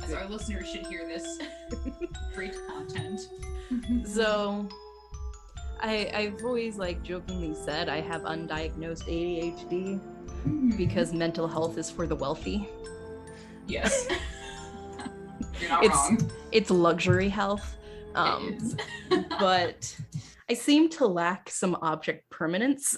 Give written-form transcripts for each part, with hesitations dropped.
As our listeners should hear this great content. So I've always like jokingly said I have undiagnosed ADHD because mental health is for the wealthy. Yes. You're not wrong. It's luxury health. It is. But I seem to lack some object permanence.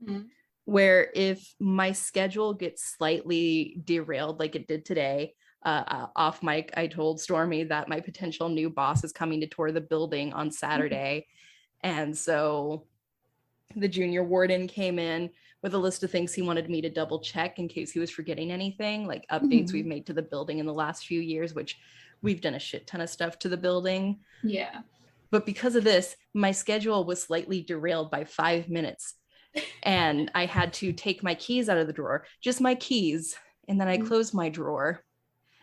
Mm-hmm. Where if my schedule gets slightly derailed like it did today, off mic, I told Stormy that my potential new boss is coming to tour the building on Saturday. And so the junior warden came in with a list of things he wanted me to double check in case he was forgetting anything, like updates we've made to the building in the last few years, which we've done a shit ton of stuff to the building. Yeah. But because of this, my schedule was slightly derailed by 5 minutes. And I had to take my keys out of the drawer, just my keys. And then I closed my drawer.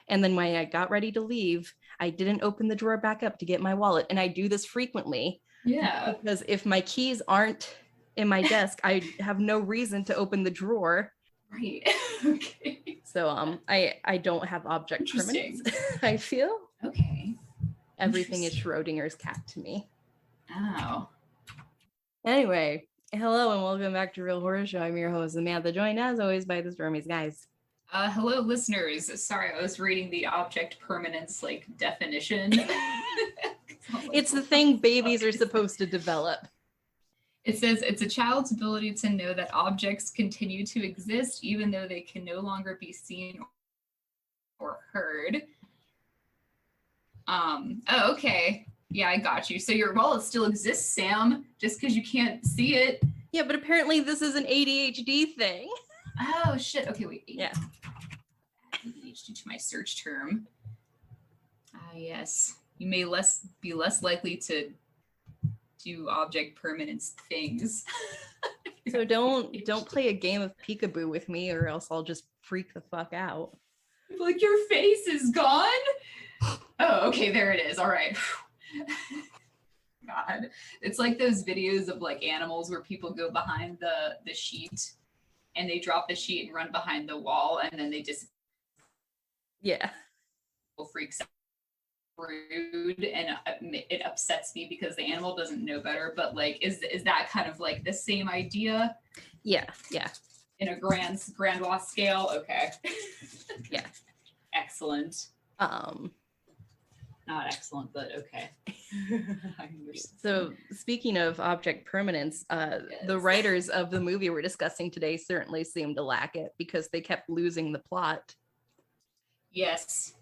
And then when I got ready to leave, I didn't open the drawer back up to get my wallet. And I do this frequently. Yeah. Because if my keys aren't in my desk, I have no reason to open the drawer. Right. Okay. So I don't have object permanence, I feel. Okay. Everything is Schrodinger's cat to me. Oh. Anyway, hello and welcome back to Real Horror Show. I'm your host, Samantha, joined as always by the Stormy's guys. Hello, listeners. Sorry, I was reading the object permanence definition. It's the thing babies are supposed to develop. It says it's a child's ability to know that objects continue to exist even though they can no longer be seen or heard. Oh, okay. Yeah, I got you. So your wallet still exists, Sam, just because you can't see it. Yeah, but apparently this is an ADHD thing. Oh, shit. Okay, wait. Yeah. ADHD to my search term. Yes. You may be less likely to do object permanence things. So don't play a game of peekaboo with me or else I'll just freak the fuck out. Like, your face is gone? Oh, okay, there it is. All right. God. It's like those videos of animals where people go behind the sheet and they drop the sheet and run behind the wall and then they just freaks out. Rude, and it upsets me because the animal doesn't know better, but is that kind of the same idea? Yeah In a grand scale. Okay. Yeah. Excellent. Not excellent, but okay. So speaking of object permanence, yes. The writers of the movie we're discussing today certainly seem to lack it because they kept losing the plot. Yes.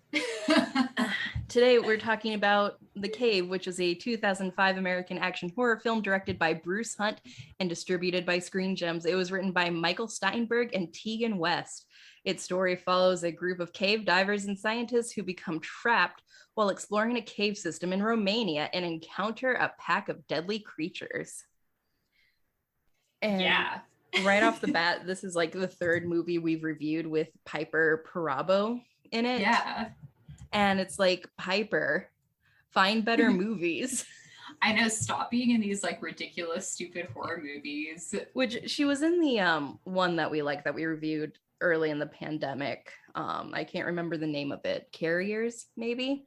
Today we're talking about The Cave, which is a 2005 American action horror film directed by Bruce Hunt and distributed by Screen Gems. It was written by Michael Steinberg and Tegan West. Its story follows a group of cave divers and scientists who become trapped while exploring a cave system in Romania and encounter a pack of deadly creatures. And yeah. Right off the bat, this is the third movie we've reviewed with Piper Perabo in it. Yeah. And it's Piper, find better movies. I know, stop being in these ridiculous, stupid horror movies. Which she was in the one that we reviewed early in the pandemic. I can't remember the name of it. Carriers, maybe?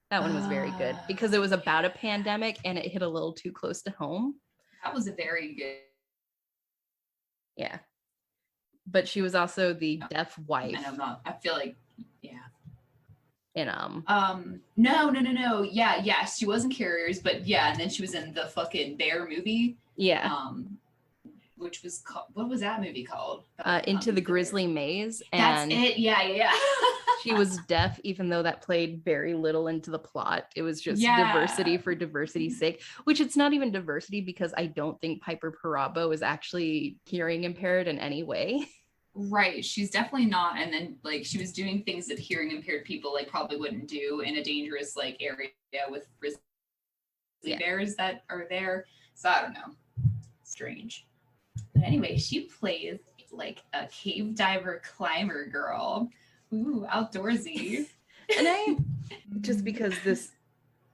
That one was very good because it was about a pandemic and it hit a little too close to home. That was a very good. Yeah. But she was also the deaf wife. And I feel yeah. In No. Yeah, she was in Carriers, but yeah, and then she was in the fucking Bear movie. Yeah. Which was called, what was that movie called? Into the Grizzly Maze. And that's it. Yeah. She was deaf, even though that played very little into the plot. It was just diversity for diversity's sake, which it's not even diversity because I don't think Piper Perabo is actually hearing impaired in any way. Right. She's definitely not. And then she was doing things that hearing impaired people probably wouldn't do in a dangerous area with grizzly bears that are there. So I don't know. Strange. But anyway, she plays a cave diver climber girl. Ooh, outdoorsy. And just because this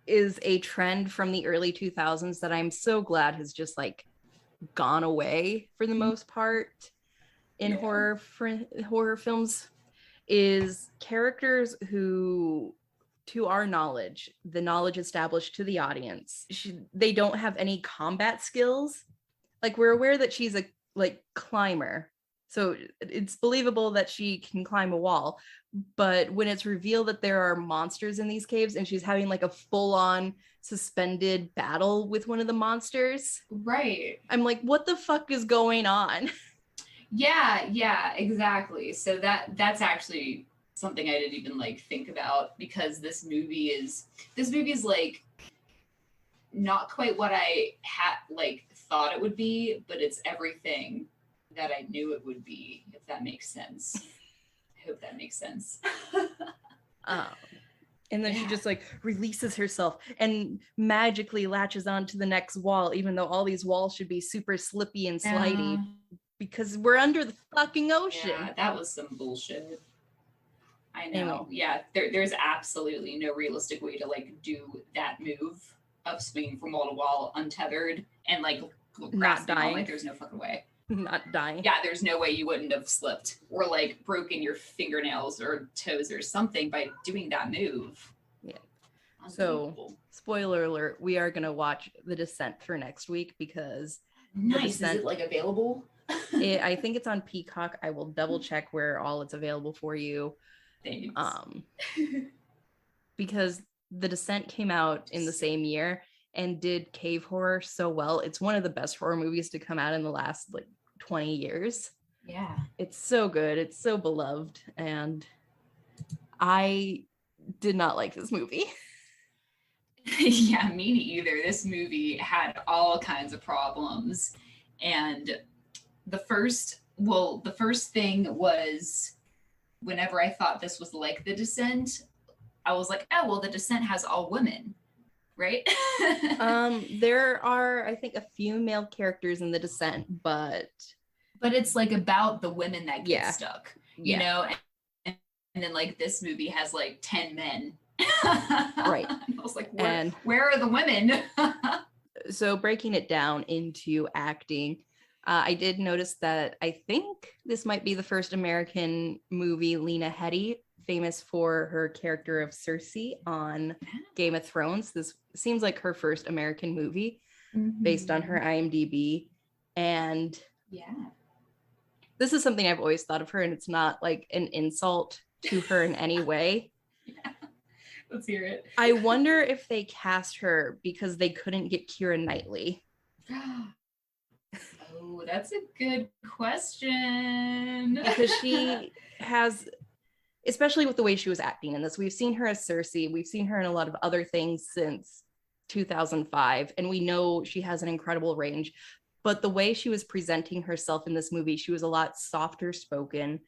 is a trend from the early 2000s that I'm so glad has just gone away for the most part in horror films, is characters who, to our knowledge, the knowledge established to the audience, they don't have any combat skills. Like, we're aware that she's a climber, so it's believable that she can climb a wall. But when it's revealed that there are monsters in these caves and she's having like a full-on suspended battle with one of the monsters, right, I'm like, what the fuck is going on? Yeah, exactly. So that's actually something I didn't even like think about, because this movie is like not quite what I had like thought it would be, but it's everything that I knew it would be, if that makes sense. I hope that makes sense. And then she just like releases herself and magically latches onto the next wall, even though all these walls should be super slippy and slidey, because we're under the fucking ocean. Yeah, that was some bullshit. I know. Anyway. Yeah, there's absolutely no realistic way to like do that move of swinging from wall to wall untethered and like not dying. Like, there's no fucking way. Not dying. Yeah, there's no way you wouldn't have slipped or like broken your fingernails or toes or something by doing that move. Yeah. So, spoiler alert, we are going to watch The Descent for next week, because nice. Is it like available? I think it's on Peacock. I will double check where all it's available for you. Thanks. Because The Descent came out in the same year and did cave horror so well. It's one of the best horror movies to come out in the last like 20 years. Yeah. It's so good. It's so beloved. And I did not like this movie. Yeah, me neither. This movie had all kinds of problems. And the first thing was, whenever I thought this was like The Descent, I was like, oh, well, The Descent has all women, right? There are, I think, a few male characters in The Descent, but it's like about the women that get stuck, you know? And then like this movie has like 10 men. Right. I was like, where are the women? So breaking it down into acting, I did notice that I think this might be the first American movie Lena Headey, famous for her character of Cersei on Game of Thrones. This seems like her first American movie based on her IMDb. And this is something I've always thought of her, and it's not like an insult to her in any way. Let's hear it. I wonder if they cast her because they couldn't get Keira Knightley. Oh, that's a good question. Because she has, especially with the way she was acting in this, we've seen her as Cersei. We've seen her in a lot of other things since 2005, and we know she has an incredible range. But the way she was presenting herself in this movie, she was a lot softer spoken.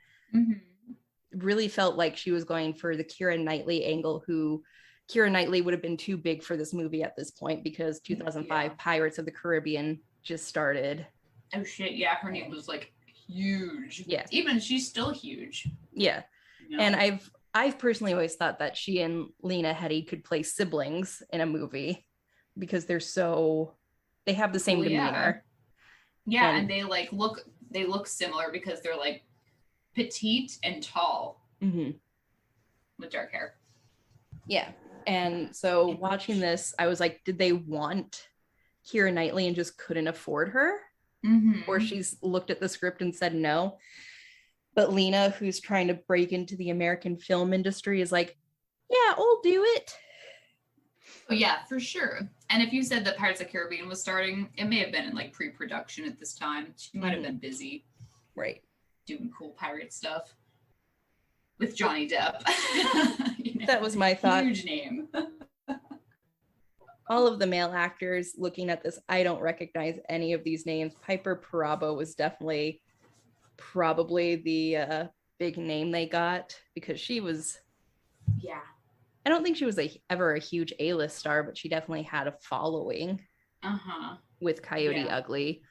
Really felt like she was going for the Keira Knightley angle, who Keira Knightley would have been too big for this movie at this point, because 2005 Pirates of the Caribbean just started. Oh shit, yeah, her name was like huge. Yeah. Even she's still huge. Yeah. You know? And I've personally always thought that she and Lena Headey could play siblings in a movie, because they have the same demeanor. Yeah, and they look similar because they're like petite and tall with dark hair. Yeah. And so watching this, I was like, did they want Keira Knightley and just couldn't afford her? Or she's looked at the script and said no. But Lena, who's trying to break into the American film industry, is like, yeah, I'll do it. Oh yeah, for sure. And if you said that Pirates of the Caribbean was starting, it may have been in like pre-production at this time. She might have been busy. Right. Doing cool pirate stuff with Johnny Depp. You know, that was my thought. Huge name. All of the male actors, looking at this, I don't recognize any of these names. Piper Perabo was definitely probably the big name they got, because she was, I don't think she was ever a huge A-list star, but she definitely had a following with Coyote Ugly.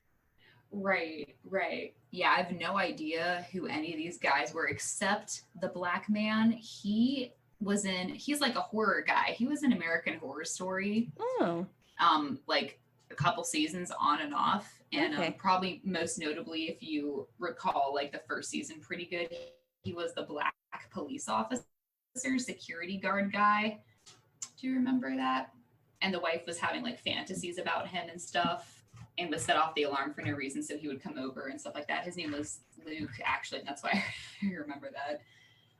Right. Yeah, I have no idea who any of these guys were except the black man. He's like a horror guy. He was in American Horror Story. Oh. Like a couple seasons on and off. And probably most notably, if you recall, like the first season pretty good, he was the Black police officer, security guard guy. Do you remember that? And the wife was having like fantasies about him and stuff, and would set off the alarm for no reason, so he would come over and stuff like that. His name was Luke, actually, and that's why I remember that.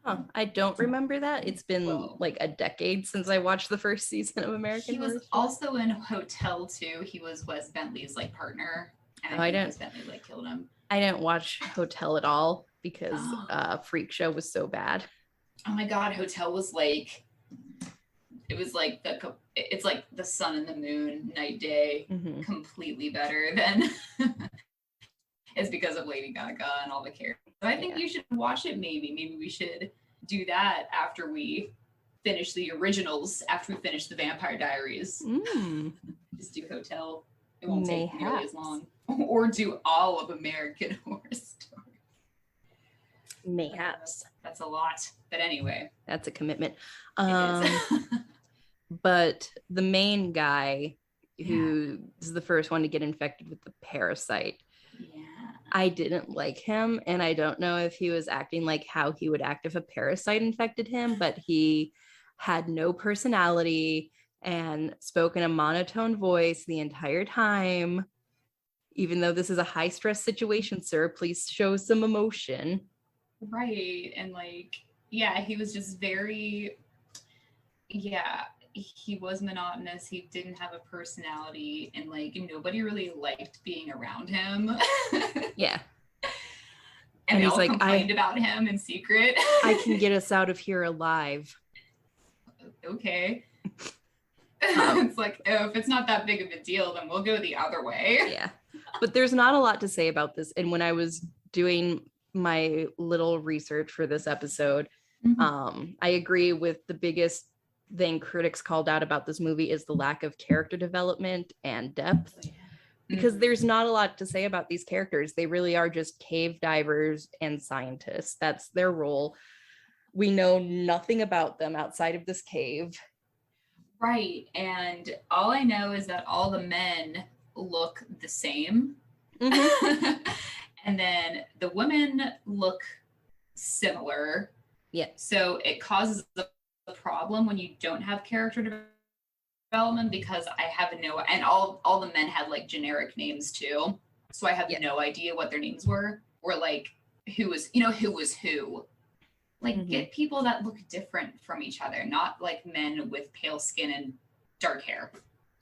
Huh, I don't remember that. It's been like a decade since I watched the first season of American Horror Story. He was also in Hotel too. He was Wes Bentley's like partner, and I think Wes Bentley like killed him. I didn't watch Hotel at all because Freak Show was so bad. Oh my God, Hotel was like, it was like it's like the sun and the moon, night day, completely better than. Is because of Lady Gaga and all the characters. So I think you should watch it. Maybe we should do that after we finish the originals. After we finish the Vampire Diaries, just do Hotel. It won't take nearly as long. Or do all of American Horror Story. Mayhaps. That's a lot. But anyway, that's a commitment. But the main guy who is the first one to get infected with the parasite. I didn't like him, and I don't know if he was acting like how he would act if a parasite infected him, but he had no personality and spoke in a monotone voice the entire time. Even though this is a high stress situation, sir, please show some emotion. Right. And like, yeah, he was just very, he was monotonous. He didn't have a personality, and like nobody really liked being around him. Yeah. And they all like, complained about him in secret. I can get us out of here alive. Okay. It's like, oh, if it's not that big of a deal, then we'll go the other way. Yeah. But there's not a lot to say about this. And when I was doing my little research for this episode, I agree with the biggest thing critics called out about this movie is the lack of character development and depth, because there's not a lot to say about these characters. They really are just cave divers and scientists. That's their role. We know nothing about them outside of this cave. Right. And all I know is that all the men look the same. And then the women look similar. Yeah. So it causes the problem when you don't have character development, because I have and all the men had like generic names too, so I have no idea what their names were, or like who was who. Like get people that look different from each other, not like men with pale skin and dark hair.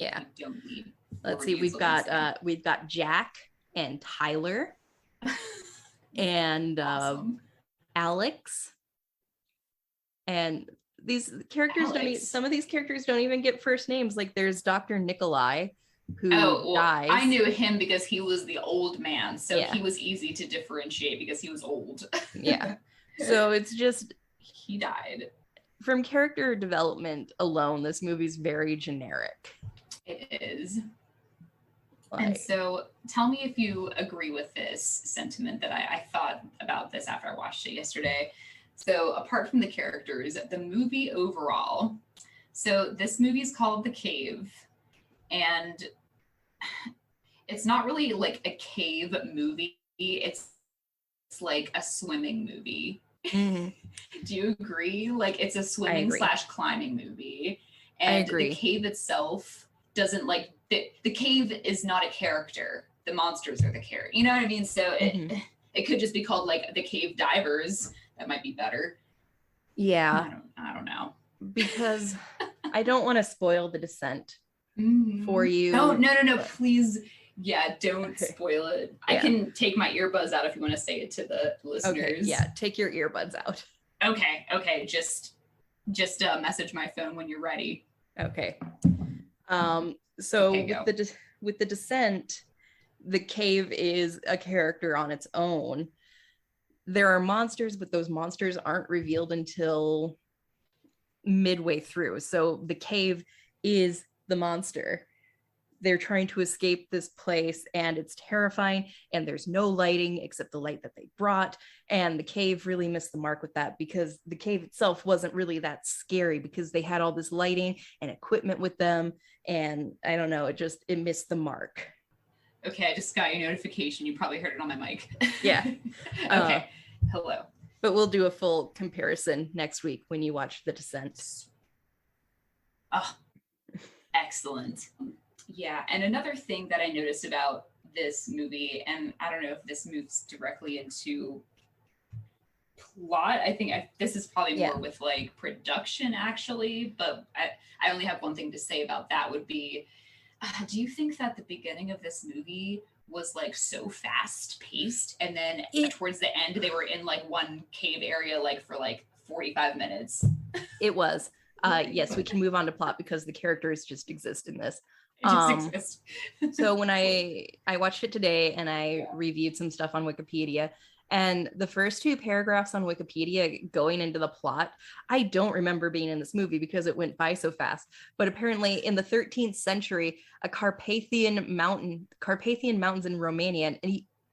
Yeah. Don't need. Let's see, we've got Jack and Tyler and awesome. Alex, and these characters some of these characters don't even get first names. Like there's Dr. Nikolai, who dies. I knew him because he was the old man, so he was easy to differentiate because he was old. Yeah. So it's just he died. From character development alone, this movie's very generic. It is. And so tell me if you agree with this sentiment that I thought about this after I watched it yesterday. So apart from the characters, the movie overall, so this movie is called The Cave, and it's not really like a cave movie. It's like a swimming movie. Do you agree? Like it's a swimming / climbing movie. And the cave itself doesn't like, the cave is not a character. The monsters are the character. You know what I mean? So it could just be called like The Cave Divers. That might be better. Yeah. I don't know. Because I don't want to spoil The Descent for you. No, please. Yeah, don't spoil it. I can take my earbuds out if you want to say it to the listeners. Okay, yeah, take your earbuds out. Okay. Just message my phone when you're ready. Okay. So with the Descent, the cave is a character on its own. There are monsters, but those monsters aren't revealed until midway through. So the cave is the monster. They're trying to escape this place, and it's terrifying, and there's no lighting except the light that they brought. And the cave really missed the mark with that, because the cave itself wasn't really that scary because they had all this lighting and equipment with them. And I don't know, it missed the mark. Okay, I just got your notification. You probably heard it on my mic. Yeah. Okay. Hello. But we'll do a full comparison next week when you watch The Descent. Oh, excellent. Yeah, and another thing that I noticed about this movie, and I don't know if this moves directly into plot. I think this is probably more with like production actually, but I only have one thing to say about that would be, do you think that the beginning of this movie was like so fast paced, and then towards the end they were in like one cave area like for like 45 minutes? It was. Yes, we can move on to plot because the characters just exist in this. So when I watched it today and I reviewed some stuff on Wikipedia, and the first two paragraphs on Wikipedia going into the plot, I don't remember being in this movie because it went by so fast. But apparently in the 13th century, a Carpathian mountains in Romania,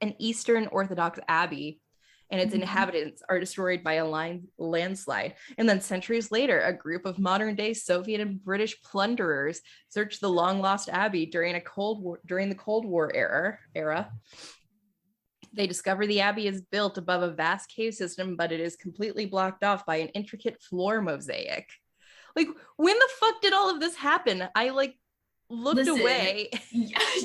an Eastern Orthodox abbey and its inhabitants are destroyed by a landslide. And then centuries later, a group of modern day Soviet and British plunderers searched the long lost abbey during the Cold War era. They discover the abbey is built above a vast cave system, but it is completely blocked off by an intricate floor mosaic. Like, when the fuck did all of this happen? I looked away.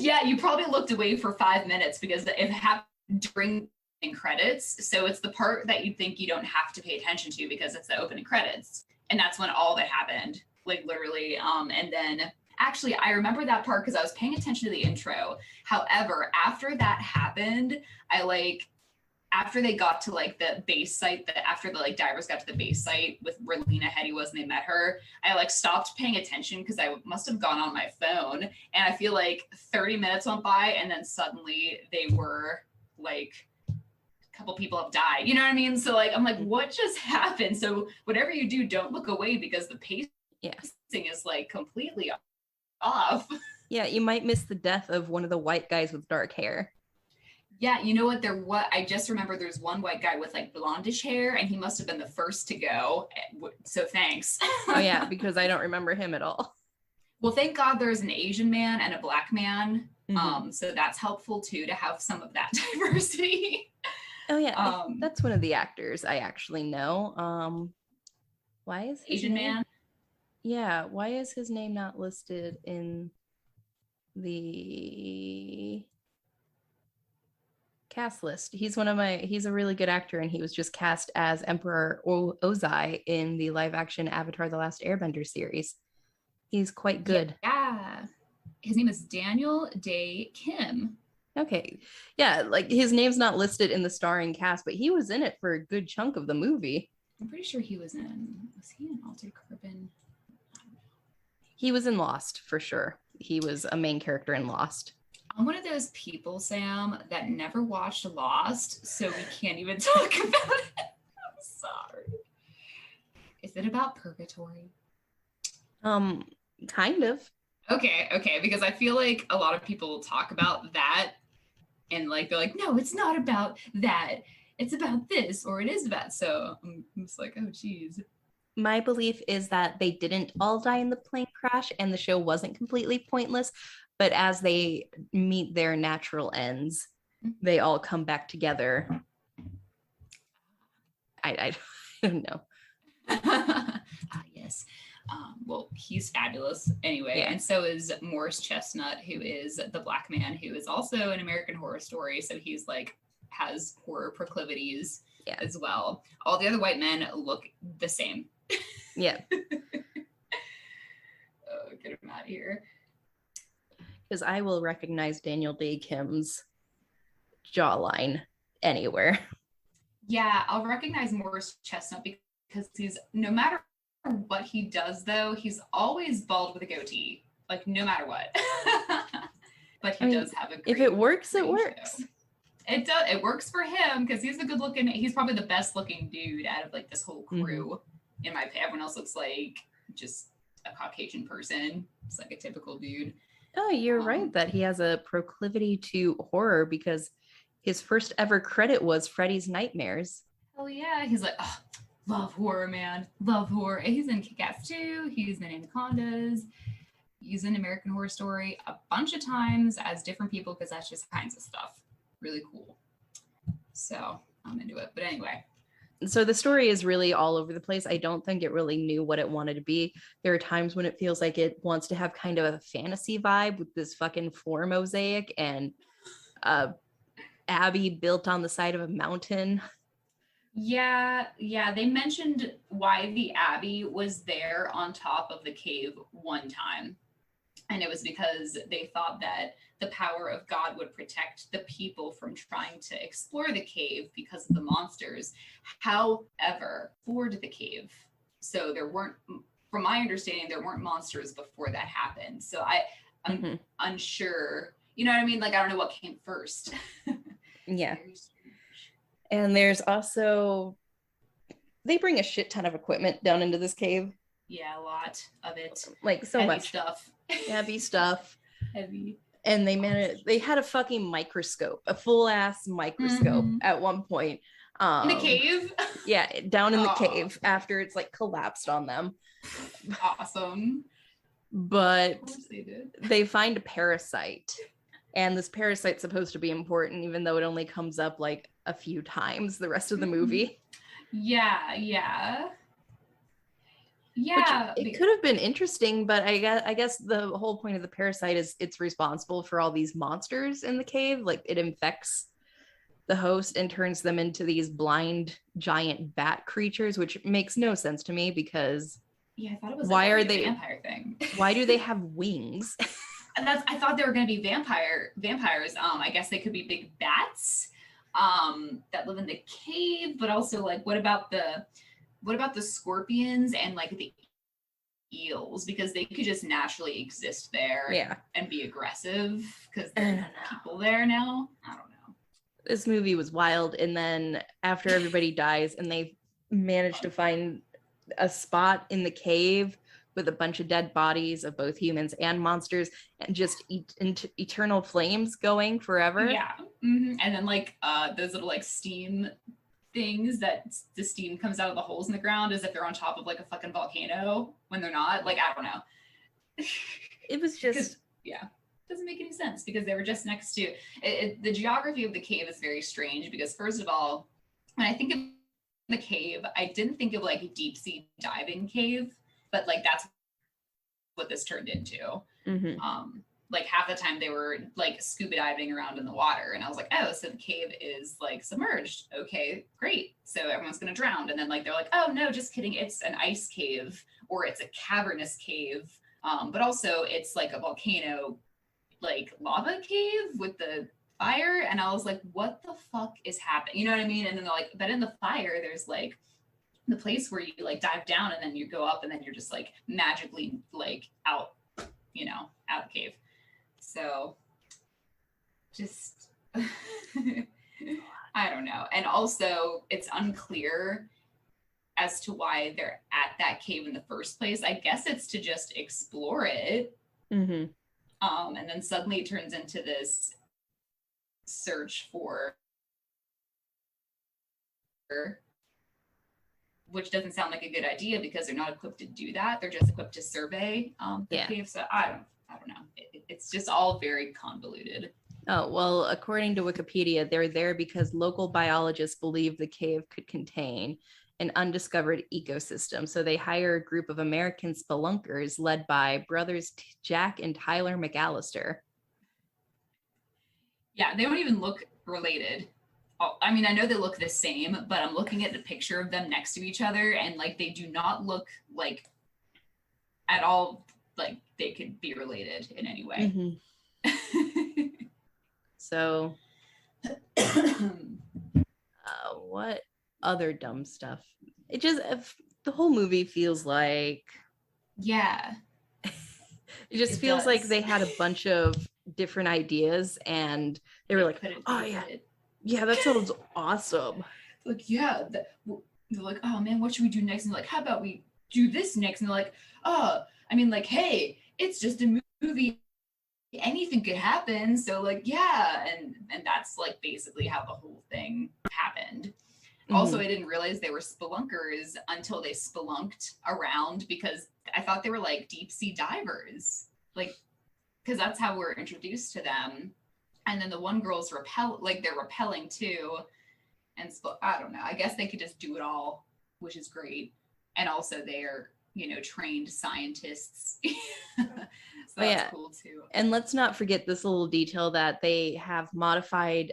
Yeah, you probably looked away for 5 minutes because it happened during credits, so it's the part that you think you don't have to pay attention to because it's the opening credits, and that's when all that happened, like literally. And then actually I remember that part because I was paying attention to the intro. However, after that happened, after they got to like the base site, after the like divers got to the base site with where Lena Headey was and they met her, I like stopped paying attention because I must have gone on my phone, and I feel like 30 minutes went by and then suddenly they were like, couple people have died, you know what I mean? So like I'm like, what just happened? So whatever you do, don't look away because the pacing is like completely off. Yeah, you might miss the death of one of the white guys with dark hair. Yeah, you know what? I just remember there's one white guy with like blondish hair, and he must have been the first to go. So thanks. Oh yeah, because I don't remember him at all. Well, thank God there's an Asian man and a black man. So that's helpful too, to have some of that diversity. Oh yeah, that's one of the actors I actually know. Why is his Asian man? Yeah, why is his name not listed in the cast list? He's a really good actor, and he was just cast as Emperor Ozai in the live action Avatar: The Last Airbender series. He's quite good. Yeah. His name is Daniel Dae Kim. Okay. Yeah, like his name's not listed in the starring cast, but he was in it for a good chunk of the movie. I'm pretty sure was he in Altered Carbon? He was in Lost for sure. He was a main character in Lost. I'm one of those people, Sam, that never watched Lost, so we can't even talk about it. I'm sorry. Is it about purgatory? Kind of. Okay, because I feel like a lot of people talk about that and like they're like, no, it's not about that. It's about this, or it is about. So I'm just like, oh geez. My belief is that they didn't all die in the plane crash and the show wasn't completely pointless, but as they meet their natural ends, they all come back together. I don't know. Yes. Well, he's fabulous anyway. Yeah. And so is Morris Chestnut, who is the black man, who is also an American Horror Story. So he's like, has horror proclivities as well. All the other white men look the same. Yeah. Oh, get him out of here. Because I will recognize Daniel Dae Kim's jawline anywhere. Yeah, I'll recognize Morris Chestnut because he's, no matter what he does though, he's always bald with a goatee, like no matter what. But he does have a great, if it works, it works. Show. It works for him because he's a good looking, he's probably the best looking dude out of like this whole crew. In my opinion, everyone else looks like just a Caucasian person. It's like a typical dude. Oh, you're right that he has a proclivity to horror because his first ever credit was Freddy's Nightmares. Oh yeah, he's like, oh, love horror, man, love horror. And he's in Kick-Ass 2, he's in Anacondas, he's in American Horror Story a bunch of times as different people because that's just kinds of stuff. Really cool. So I'm into it. But anyway, So the story is really all over the place. I don't think it really knew what it wanted to be. There are times when it feels like it wants to have kind of a fantasy vibe with this fucking floor mosaic and abbey built on the side of a mountain. Yeah, they mentioned why the abbey was there on top of the cave one time. And it was because they thought that the power of God would protect the people from trying to explore the cave because of the monsters. However, explored the cave. So there weren't, from my understanding, there weren't monsters before that happened. So I'm unsure. You know what I mean? Like, I don't know what came first. Yeah. And there's also, they bring a shit ton of equipment down into this cave. Yeah, a lot of it. Like so heavy much stuff. Heavy stuff. Heavy. And they had a fucking microscope, a full ass microscope at one point. In the cave? Yeah, down in the cave after it's like collapsed on them. Awesome. But they find a parasite. And this parasite's supposed to be important, even though it only comes up like a few times the rest of the movie. Yeah. Which it could have been interesting, but I guess the whole point of the parasite is it's responsible for all these monsters in the cave. Like it infects the host and turns them into these blind giant bat creatures, which makes no sense to me because I thought it was why are they vampire thing? Why do they have wings? And I thought they were going to be vampires. I guess they could be big bats that live in the cave, but also like what about the scorpions and like the eels, because they could just naturally exist there and be aggressive because there's people there now. I don't know. This movie was wild. And then after everybody dies and they manage to find a spot in the cave with a bunch of dead bodies of both humans and monsters and just eternal flames going forever. Yeah. Mm-hmm. And then like those little like steam things that the steam comes out of the holes in the ground as if they're on top of like a fucking volcano when they're not. Like, I don't know. It was just doesn't make any sense because they were just next to it. The geography of the cave is very strange because first of all, when I think of the cave, I didn't think of like a deep sea diving cave, but like that's what this turned into. Like half the time they were like scuba diving around in the water and I was like, oh, so the cave is like submerged. Okay, great. So everyone's gonna drown. And then like they're like, oh no, just kidding. It's an ice cave or it's a cavernous cave. But also it's like a volcano, like lava cave with the fire. And I was like, what the fuck is happening? You know what I mean? And then they're like, but in the fire, there's like the place where you like dive down and then you go up and then you're just like magically like out, out of the cave. So just, I don't know. And also it's unclear as to why they're at that cave in the first place. I guess it's to just explore it. And then suddenly it turns into this search for, which doesn't sound like a good idea because they're not equipped to do that. They're just equipped to survey the cave. So I don't know. It's just all very convoluted. Oh, well, according to Wikipedia, they're there because local biologists believe the cave could contain an undiscovered ecosystem. So they hire a group of American spelunkers led by brothers Jack and Tyler McAllister. Yeah, they don't even look related. I mean, I know they look the same, but I'm looking at the picture of them next to each other and like they do not look like at all like they could be related in any way. So what other dumb stuff? It just, the whole movie feels like it just feels like they had a bunch of different ideas and they were like, oh yeah, that sounds awesome. Like, they're like, oh man, what should we do next? And they're like, how about we do this next? And they're like, oh, I mean, like, hey, it's just a movie, anything could happen. So like, and that's like basically how the whole thing happened. Also, I didn't realize they were spelunkers until they spelunked around because I thought they were like deep sea divers, like, because that's how we're introduced to them. And then the one girl's they're rappelling too. and I don't know. I guess they could just do it all, which is great. And also they're, trained scientists. So that's cool too. And let's not forget this little detail that they have modified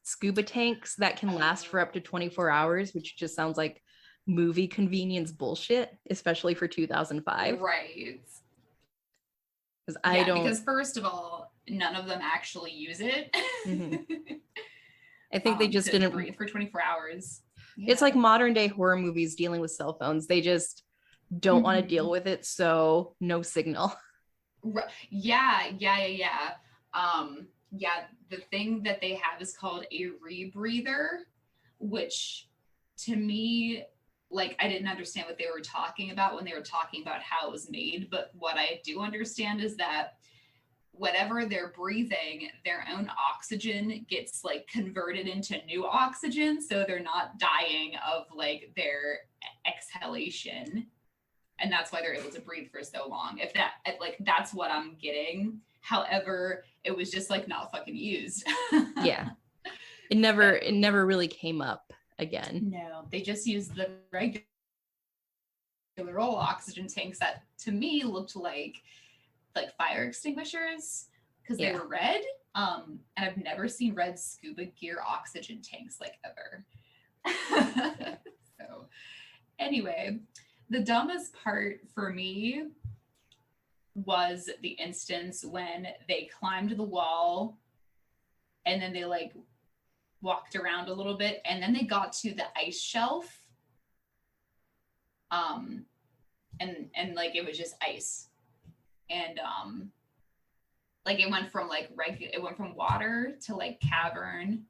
scuba tanks that can last for up to 24 hours, which just sounds like movie convenience bullshit, especially for 2005. Right. Because first of all, none of them actually use it. Mm-hmm. I think they just didn't breathe for 24 hours. Yeah. It's like modern day horror movies dealing with cell phones. They just don't want to deal with it, so no signal. Yeah. The thing that they have is called a rebreather, which to me, like, I didn't understand what they were talking about when they were talking about how it was made, but what I do understand is that whatever they're breathing, their own oxygen gets like converted into new oxygen, so they're not dying of like their exhalation, and that's why they're able to breathe for so long. That's what I'm getting. However, it was just like not fucking used. Yeah, it never really came up again. No, they just used the regular old oxygen tanks that to me looked like fire extinguishers because they were red. And I've never seen red scuba gear oxygen tanks ever. So anyway, the dumbest part for me was the instance when they climbed the wall and then they walked around a little bit and then they got to the ice shelf. And it was just ice. And it went from it went from water to cavern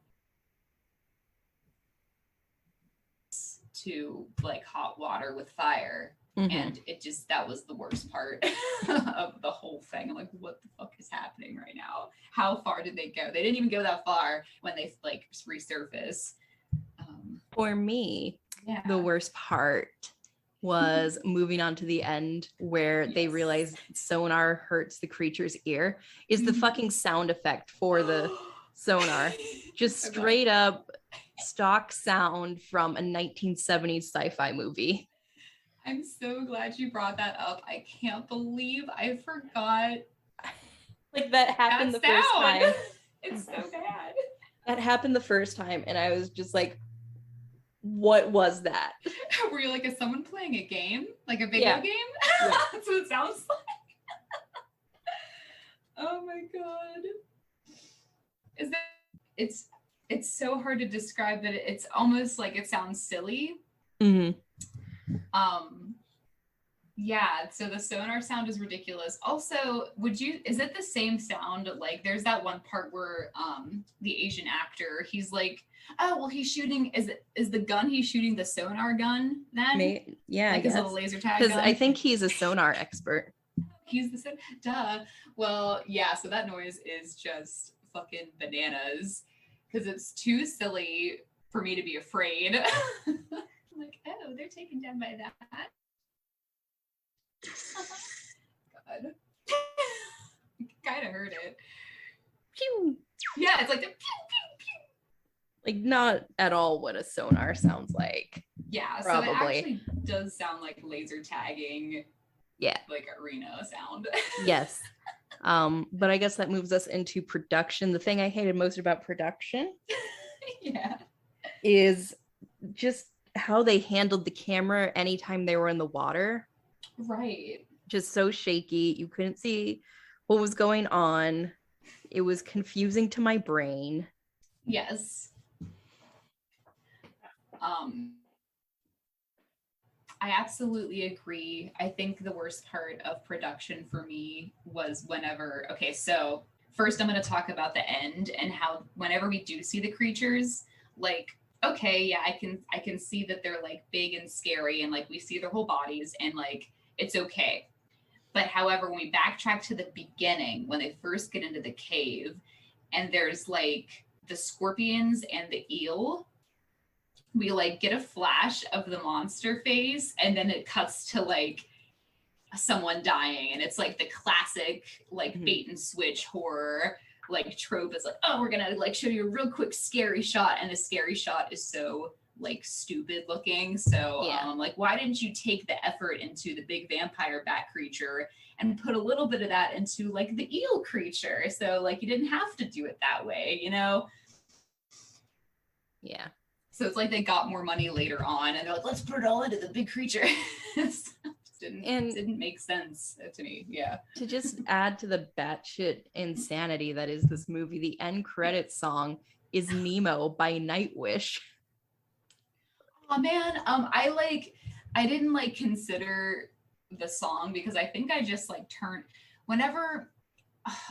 to hot water with fire. Mm-hmm. And that was the worst part of the whole thing. I'm like, what the fuck is happening right now? How far did they go? They didn't even go that far when they resurface. For me, the worst part was moving on to the end where they realize sonar hurts the creature's ear is the fucking sound effect for the sonar. Just straight up stock sound from a 1970s sci-fi movie. I'm so glad you brought that up. I can't believe I forgot. That happened the first time. It's so bad. That happened the first time and I was just like, what was that? Were you is someone playing a game? A video game? Yeah. That's what it sounds like. Oh my God. It's so hard to describe that it's almost it sounds silly. Mm-hmm. Yeah, so the sonar sound is ridiculous. Also, is it the same sound? There's that one part where the Asian actor, he's oh, well, he's shooting, is the gun he's shooting the sonar gun then? Yeah, his little laser tag gun? Because I think he's a sonar expert. He's duh. Well, yeah, so that noise is just fucking bananas because it's too silly for me to be afraid. I'm oh, they're taken down by that. God. Kind of heard it. Pew. Yeah, it's the pew, pew, pew. Not at all what a sonar sounds like. Yeah, probably. So it actually does sound like laser tagging. Yeah. Arena sound. Yes. But I guess that moves us into production. The thing I hated most about production is just how they handled the camera anytime they were in the water. Right. Just so shaky. You couldn't see what was going on. It was confusing to my brain. Yes. I absolutely agree. I think the worst part of production for me was so first I'm going to talk about the end and how whenever we do see the creatures, okay, yeah, I can see that they're big and scary and we see their whole bodies and it's okay. But however, when we backtrack to the beginning, when they first get into the cave and there's the scorpions and the eel, we get a flash of the monster face and then it cuts to someone dying and it's the classic bait and switch horror like trope is like, oh, we're gonna like show you a real quick scary shot, and the scary shot is so like stupid looking. So like, why didn't you take the effort into the big vampire bat creature and put a little bit of that into like the eel creature? So like you didn't have to do it that way, you know? Yeah. So it's like they got more money later on and they're like, let's put it all into the big creature. Didn't make sense to me. Yeah. To just add to the batshit insanity that is this movie, the end credits song is Nemo by Nightwish. Oh man, I didn't like consider the song because I think I just like turned whenever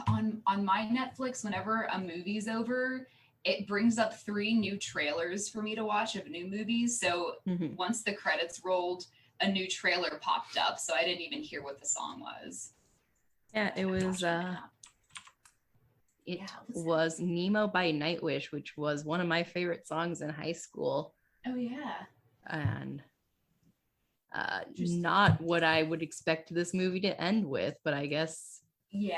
on my Netflix, whenever a movie's over, it brings up 3 new trailers for me to watch of new movies. So once the credits rolled, a new trailer popped up, so I didn't even hear what the song was. Yeah, it was was Nemo by Nightwish, which was one of my favorite songs in high school. Oh yeah. And not what I would expect this movie to end with, but I guess you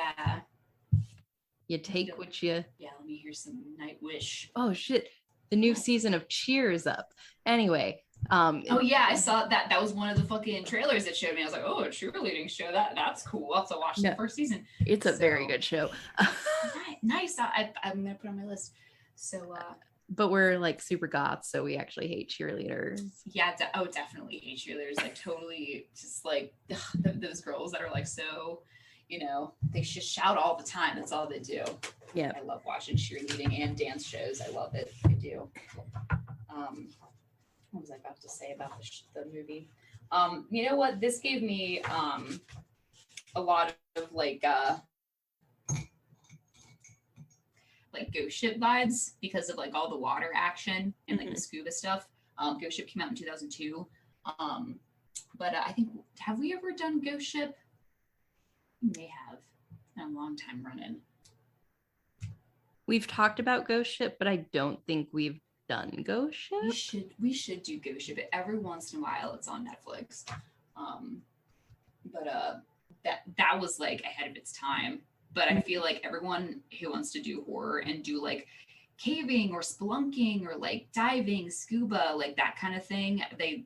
take what you... Yeah, let me hear some Nightwish. Oh shit, the new season of Cheers up. Anyway, oh yeah, I saw that. That was one of the fucking trailers that showed me. I was like, oh, a cheerleading show. That's cool. I'll have to watch the first season. It's a very good show. Nice. I'm gonna put it on my list. So but we're like super goths, so we actually hate cheerleaders. Yeah, definitely hate cheerleaders. Like totally just like those girls that are like so, you know, they just shout all the time. That's all they do. Yeah. I love watching cheerleading and dance shows. I love it. I do. What was I about to say about the movie? You know what? This gave me a lot of like Ghost Ship vibes because of like all the water action and like the scuba stuff. Ghost Ship came out in 2002. But I think, have we ever done Ghost Ship? We may have. A long time running. We've talked about Ghost Ship, but I don't think we've done Ghost Ship. We should do Ghost Ship. Every once in a while it's on Netflix. But that was like ahead of its time. But I feel like everyone who wants to do horror and do like caving or spelunking or like diving, scuba, like that kind of thing, they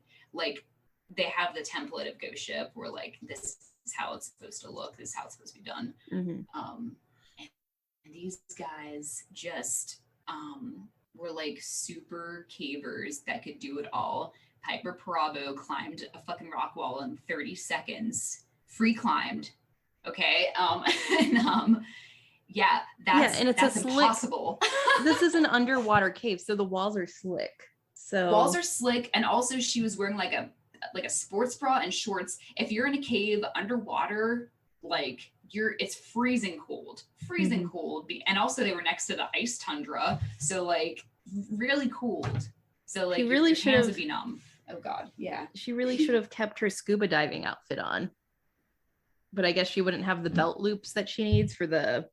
have the template of Ghost Ship where like this is how it's supposed to look, this is how it's supposed to be done. And these guys just were like super cavers that could do it all. Piper Perabo climbed a fucking rock wall in 30 seconds, free climbed. Okay. And it's impossible. This is an underwater cave, so the walls are slick. And also she was wearing like a sports bra and shorts. If you're in a cave underwater, like it's freezing cold. And also they were next to the ice tundra, so like really cold. So like she really your hands would be numb. Oh god, yeah. She really should have kept her scuba diving outfit on. But I guess she wouldn't have the belt loops that she needs for the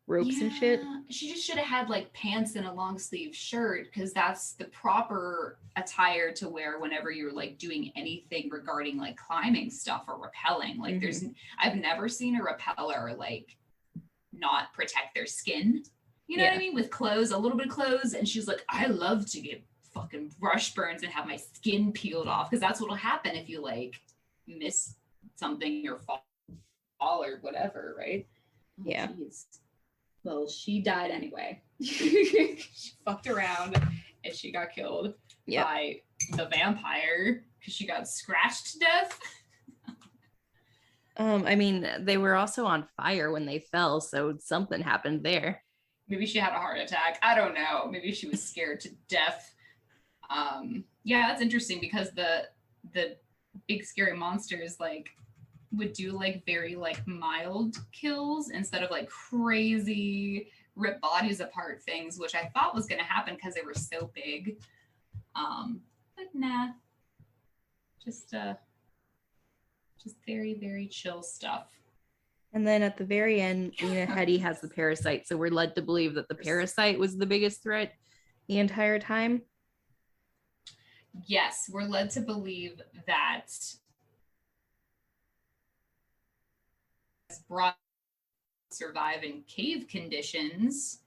ropes and shit. She just should have had like pants and a long sleeve shirt, because that's the proper attire to wear whenever you're like doing anything regarding like climbing stuff or rappelling. Like I've never seen a rappeller like not protect their skin. You know what I mean? With clothes, a little bit of clothes. And she's like, I love to get fucking brush burns and have my skin peeled off, because that's what'll happen if you like miss something or fall or whatever, right? Yeah. Geez. Well, she died anyway. She fucked around and she got killed by the vampire because she got scratched to death. I mean, they were also on fire when they fell, so something happened there. Maybe she had a heart attack. I don't know. Maybe she was scared to death. Yeah, that's interesting because the big scary monsters like would do like very like mild kills instead of like crazy rip bodies apart things, which I thought was going to happen because they were so big. But nah, just very, very chill stuff. And then at the very end, Lena Headey has the parasite, so we're led to believe that the parasite was the biggest threat the entire time. Yes, we're led to believe that brought survive in cave conditions,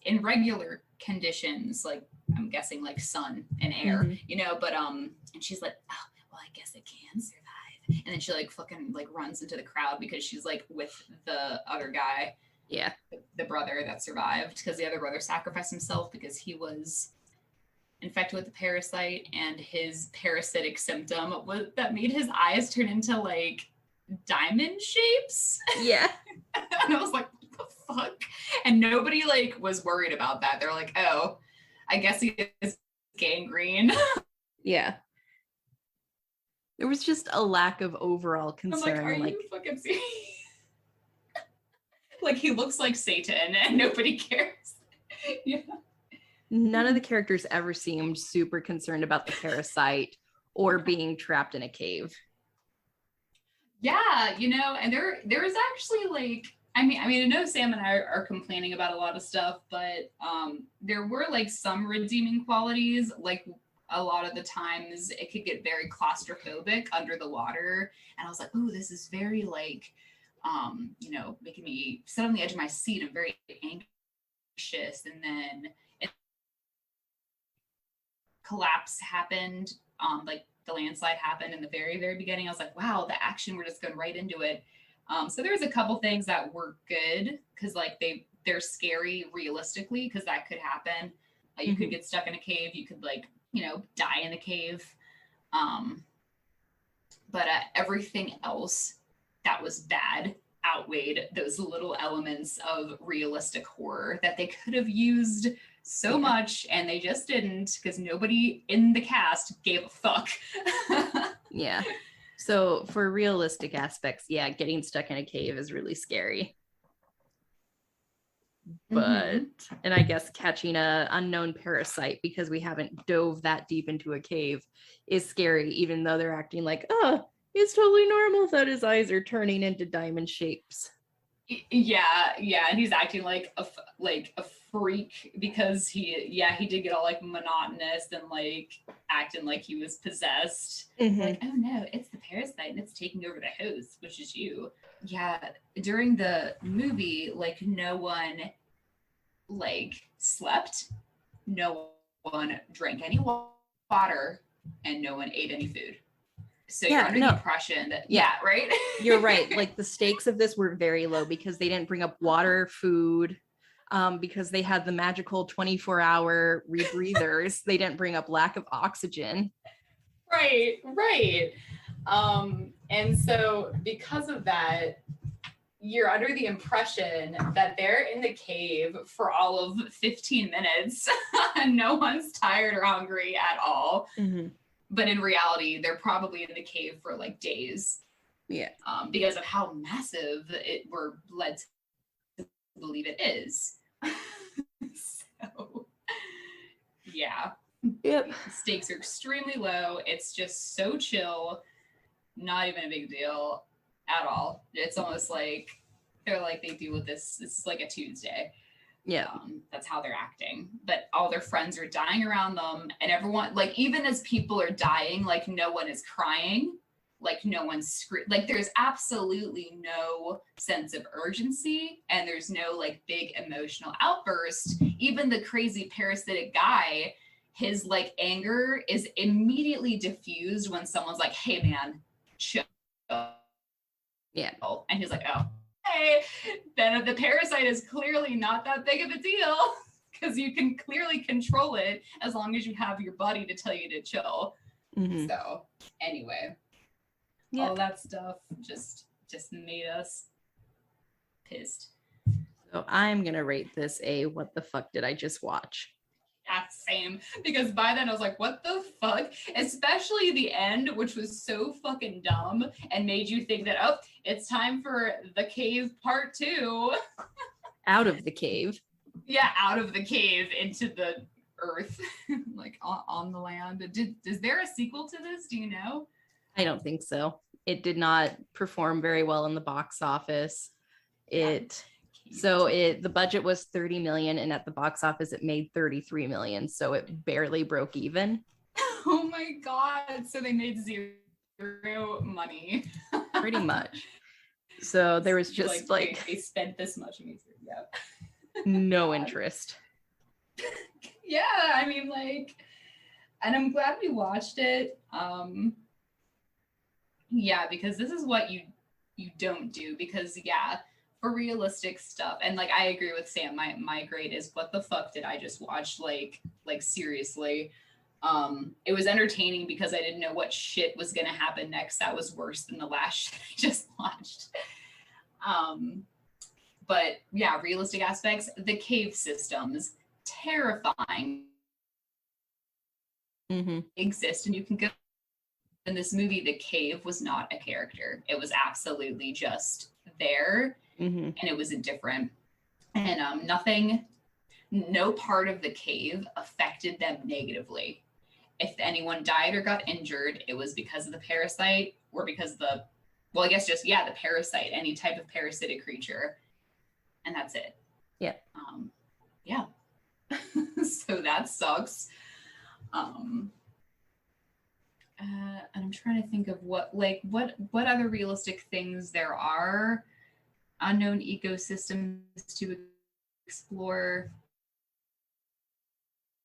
in regular conditions, like I'm guessing like sun and air, you know, but and she's like, oh, well, I guess it can survive. And then she like fucking like runs into the crowd because she's like with the other guy. Yeah. The brother that survived, because the other brother sacrificed himself because he was infected with the parasite, and his parasitic symptom was that made his eyes turn into like diamond shapes. Yeah. And I was like, what the fuck? And nobody like was worried about that. They're like, oh, I guess he is gangrene. Yeah. There was just a lack of overall concern. I'm like, are you fucking serious? Like, he looks like Satan and nobody cares. Yeah. None of the characters ever seemed super concerned about the parasite or being trapped in a cave. Yeah, you know, and there is actually like, I mean, I know Sam and I are complaining about a lot of stuff, but there were like some redeeming qualities. Like a lot of the times it could get very claustrophobic under the water. And I was like, oh, this is very like, you know, making me sit on the edge of my seat. I'm very anxious. And then collapse happened, like the landslide happened in the very, very beginning. I was like, wow, the action, we're just going right into it. So there's a couple things that were good because like they're scary realistically, because that could happen. You could get stuck in a cave. You could like, you know, die in a cave. But everything else that was bad outweighed those little elements of realistic horror that they could have used so much, and they just didn't, because nobody in the cast gave a fuck. Yeah. So for realistic aspects, yeah, getting stuck in a cave is really scary. But, and I guess catching a unknown parasite because we haven't dove that deep into a cave is scary, even though they're acting like, oh, it's totally normal that his eyes are turning into diamond shapes. Yeah, and he's acting like a freak because he did get all like monotonous and like acting like he was possessed. Like, oh no, it's the parasite and it's taking over the host, which is you. Yeah, during the movie, like no one like slept, no one drank any water, and no one ate any food. So you're under the impression that, right? You're right. Like the stakes of this were very low because they didn't bring up water, food, because they had the magical 24-hour rebreathers. They didn't bring up lack of oxygen. Right. And so because of that, you're under the impression that they're in the cave for all of 15 minutes and no one's tired or hungry at all. But in reality, they're probably in the cave for like days. Yeah. Because of how massive we're led to believe it is. So, yeah. Yep. Stakes are extremely low. It's just so chill. Not even a big deal at all. It's almost like they're like, they deal with this. This is like a Tuesday. Yeah. That's how they're acting. But all their friends are dying around them, and everyone, like, even as people are dying, like, no one is crying, like, no one's screaming. Like, there's absolutely no sense of urgency, and there's no like big emotional outburst. Even the crazy parasitic guy, his like anger is immediately diffused when someone's like, hey man, chill. Yeah. And he's like, oh, then the parasite is clearly not that big of a deal, because you can clearly control it as long as you have your buddy to tell you to chill. So anyway, all that stuff just made us pissed. So I'm gonna rate this a what the fuck did I just watch? Yeah, same. Because by then I was like, what the fuck? Especially the end, which was so fucking dumb and made you think that, oh, it's time for the cave part 2. Out of the cave. Yeah, out of the cave into the earth, like on the land. Is there a sequel to this? Do you know? I don't think so. It did not perform very well in the box office. The budget was 30 million, and at the box office it made 33 million, so it barely broke even. Oh my god, so they made zero money. Pretty much. So there was just like they spent this much on music. Yeah. no interest. Yeah, I mean, like, and I'm glad we watched it. Yeah, because this is what you don't do, because yeah, for realistic stuff, and like I agree with Sam, my grade is, what the fuck did I just watch? Like seriously. It was entertaining because I didn't know what shit was gonna happen next. That was worse than the last shit I just watched. But yeah, realistic aspects, the cave systems, terrifying, exist, and you can go. In this movie, the cave was not a character. It was absolutely just there, and it was indifferent. And no part of the cave affected them negatively. If anyone died or got injured, it was because of the parasite or because the parasite, any type of parasitic creature. And that's it. Yeah. Yeah. So that sucks. And I'm trying to think of what other realistic things there are. Unknown ecosystems to explore.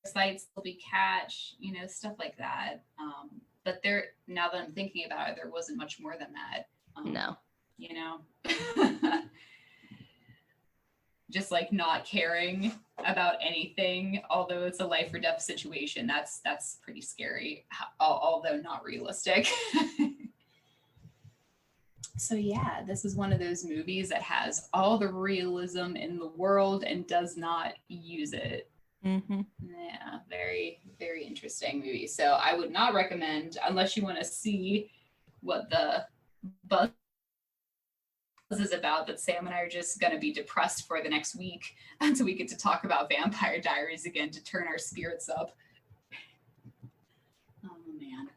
Sites will be catch, stuff like that. But now that I'm thinking about it, there wasn't much more than that. No. Just like not caring about anything, although it's a life or death situation. That's pretty scary, although not realistic. So yeah, this is one of those movies that has all the realism in the world and does not use it. Yeah, very, very interesting movie. So I would not recommend, unless you want to see what the buzz is about, that Sam and I are just going to be depressed for the next week until we get to talk about Vampire Diaries again to turn our spirits up. Oh man.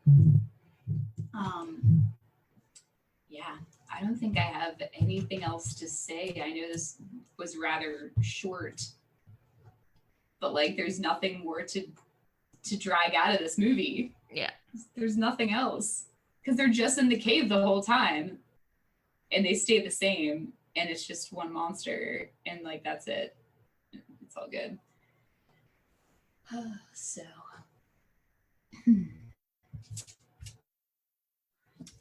Yeah, I don't think I have anything else to say. I know this was rather short, but like there's nothing more to drag out of this movie. Yeah. There's nothing else, because they're just in the cave the whole time and they stay the same, and it's just one monster, and like that's it. It's all good. So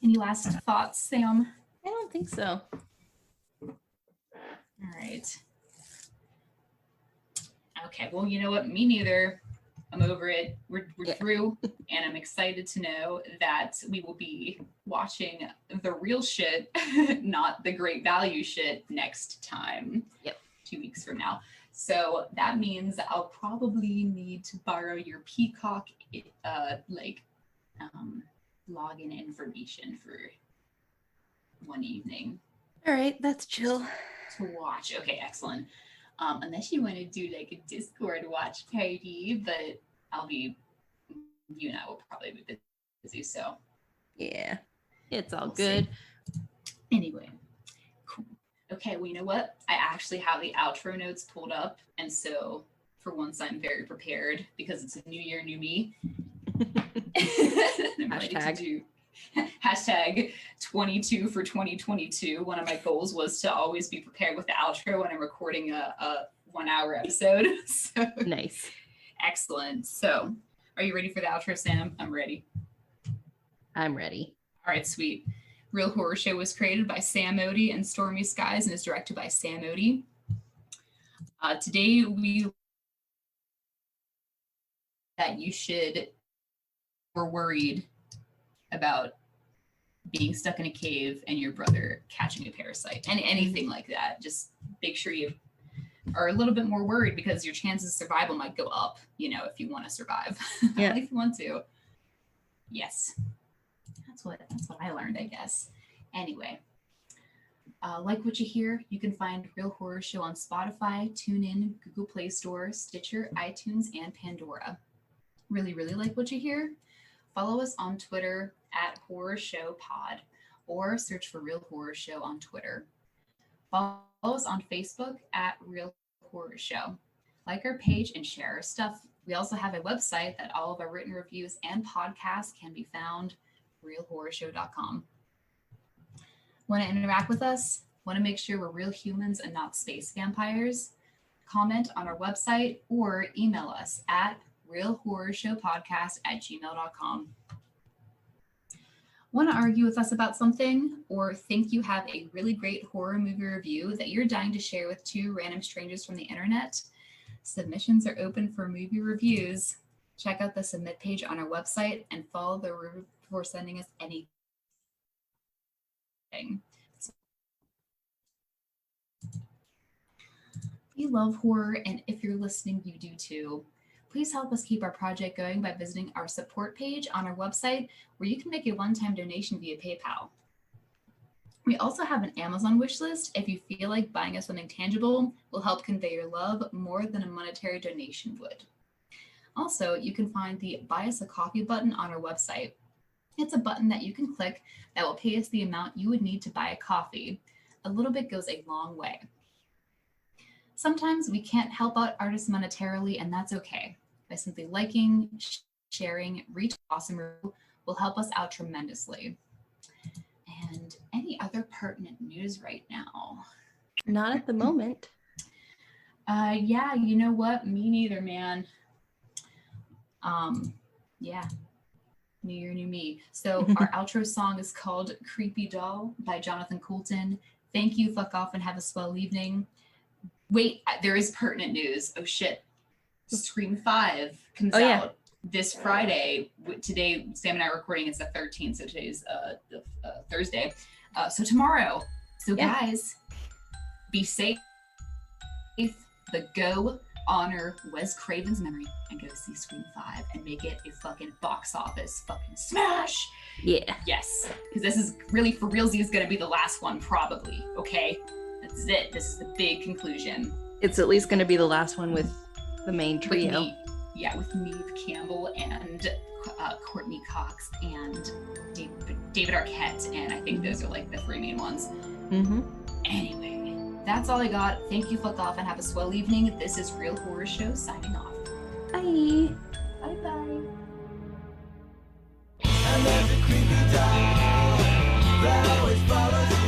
any last thoughts, Sam? I don't think so. All right. Okay, well, you know what? Me neither. I'm over it. We're through, and I'm excited to know that we will be watching the real shit, not the great value shit, next time. Yep. 2 weeks from now. So that means I'll probably need to borrow your Peacock login information for one evening. All right, that's chill. To watch. Okay, excellent. Unless you want to do like a Discord watch party, but you and I will probably be busy, so. Yeah, it's all good. See. Anyway, cool. Okay, well, you know what? I actually have the outro notes pulled up, and so for once I'm very prepared because it's a new year, new me. I'm ready to do hashtag 22 for 2022. One of my goals was to always be prepared with the outro when I'm recording a 1 hour episode. So nice. Excellent. So are you ready for the outro, Sam? I'm ready. I'm ready. All right, sweet. Real Horror Show was created by Sam Odie and Stormy Skies and is directed by Sam Odie. Today that you should were worried about being stuck in a cave and your brother catching a parasite and anything like that. Just make sure you are a little bit more worried, because your chances of survival might go up, if you want to survive. Yeah. If you want to. Yes. That's what I learned, I guess. Anyway, like what you hear, you can find Real Horror Show on Spotify, TuneIn, Google Play Store, Stitcher, iTunes, and Pandora. Really, really like what you hear? Follow us on Twitter at Horror Show Pod, or search for Real Horror Show on Twitter. Follow us on Facebook at Real Horror Show. Like our page and share our stuff. We also have a website that all of our written reviews and podcasts can be found, realhorrorshow.com. Want to interact with us? Want to make sure we're real humans and not space vampires? Comment on our website or email us at realhorrorshowpodcast@gmail.com. Want to argue with us about something or think you have a really great horror movie review that you're dying to share with two random strangers from the internet? Submissions are open for movie reviews. Check out the submit page on our website and follow the route before sending us anything. We love horror, and if you're listening, you do too. Please help us keep our project going by visiting our support page on our website, where you can make a one-time donation via PayPal. We also have an Amazon wish list if you feel like buying us something tangible will help convey your love more than a monetary donation would. Also, you can find the Buy Us a Coffee button on our website. It's a button that you can click that will pay us the amount you would need to buy a coffee. A little bit goes a long way. Sometimes we can't help out artists monetarily, and that's okay. By simply liking, sharing, retweeting awesome review will help us out tremendously. And any other pertinent news right now? Not at the moment. Yeah, you know what? Me neither, man. Yeah. New year, new me. So our outro song is called Creepy Doll by Jonathan Coulton. Thank you, fuck off, and have a swell evening. Wait, there is pertinent news. Oh shit. Scream 5 comes out this Friday. Today, Sam and I are recording, it's the 13th, so today's Thursday. So tomorrow. So guys, be safe, but go honor Wes Craven's memory and go see Scream 5 and make it a fucking box office fucking smash. Yeah. Yes, because this is really, for realsy, is going to be the last one probably, okay? This is it. This is the big conclusion. It's at least going to be the last one with the main trio. With Neve Campbell and Courtney Cox and David Arquette, and I think those are like the three main ones. Anyway, that's all I got. Thank you, fuck off, and have a swell evening. This is Real Horror Show signing off. Bye. Bye-bye. And there's a creepy doll that always follows